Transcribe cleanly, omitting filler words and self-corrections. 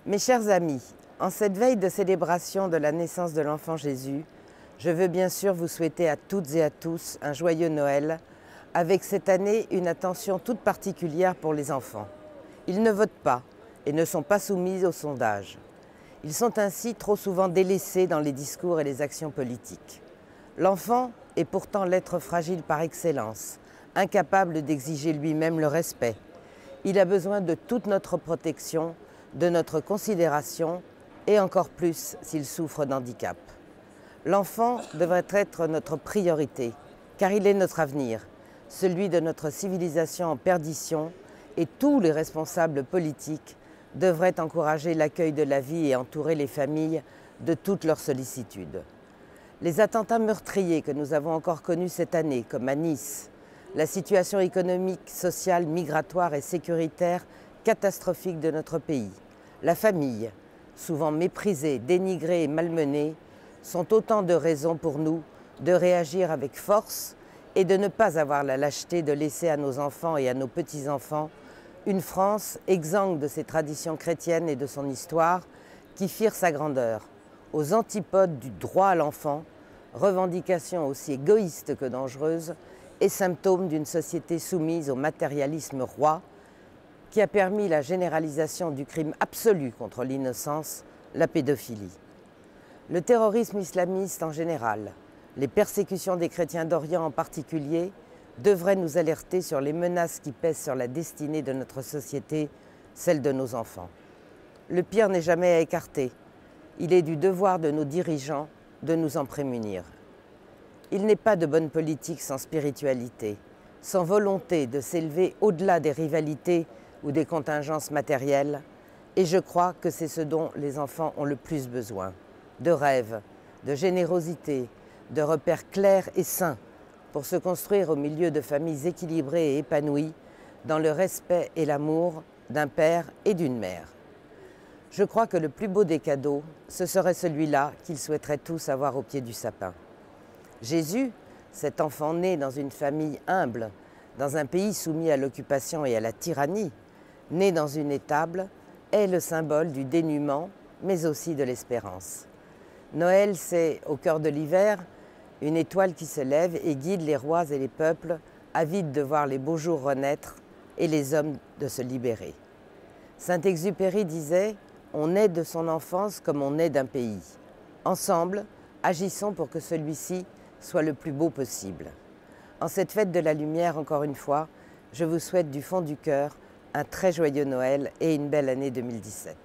Mes chers amis, en cette veille de célébration de la naissance de l'enfant Jésus, je veux bien sûr vous souhaiter à toutes et à tous un joyeux Noël, avec cette année une attention toute particulière pour les enfants. Ils ne votent pas et ne sont pas soumis aux sondages. Ils sont ainsi trop souvent délaissés dans les discours et les actions politiques. L'enfant est pourtant l'être fragile par excellence, incapable d'exiger lui-même le respect. Il a besoin de toute notre protection, de notre considération et encore plus s'il souffre d'handicap. L'enfant devrait être notre priorité, car il est notre avenir, celui de notre civilisation en perdition, et tous les responsables politiques devraient encourager l'accueil de la vie et entourer les familles de toutes leurs sollicitudes. Les attentats meurtriers que nous avons encore connus cette année, comme à Nice, la situation économique, sociale, migratoire et sécuritaire catastrophique de notre pays, la famille, souvent méprisée, dénigrée et malmenée, sont autant de raisons pour nous de réagir avec force et de ne pas avoir la lâcheté de laisser à nos enfants et à nos petits-enfants une France exsangue de ses traditions chrétiennes et de son histoire qui firent sa grandeur, aux antipodes du droit à l'enfant, revendication aussi égoïste que dangereuse et symptôme d'une société soumise au matérialisme roi qui a permis la généralisation du crime absolu contre l'innocence, la pédophilie. Le terrorisme islamiste en général, les persécutions des chrétiens d'Orient en particulier, devraient nous alerter sur les menaces qui pèsent sur la destinée de notre société, celle de nos enfants. Le pire n'est jamais à écarter. Il est du devoir de nos dirigeants de nous en prémunir. Il n'est pas de bonne politique sans spiritualité, sans volonté de s'élever au-delà des rivalités ou des contingences matérielles, et je crois que c'est ce dont les enfants ont le plus besoin. De rêves, de générosité, de repères clairs et sains pour se construire au milieu de familles équilibrées et épanouies dans le respect et l'amour d'un père et d'une mère. Je crois que le plus beau des cadeaux, ce serait celui-là qu'ils souhaiteraient tous avoir au pied du sapin. Jésus, cet enfant né dans une famille humble, dans un pays soumis à l'occupation et à la tyrannie, né dans une étable, est le symbole du dénuement, mais aussi de l'espérance. Noël, c'est, au cœur de l'hiver, une étoile qui se lève et guide les rois et les peuples, avides de voir les beaux jours renaître et les hommes de se libérer. Saint-Exupéry disait « On naît de son enfance comme on naît d'un pays. Ensemble, agissons pour que celui-ci soit le plus beau possible. » En cette fête de la lumière, encore une fois, je vous souhaite du fond du cœur un très joyeux Noël et une belle année 2017.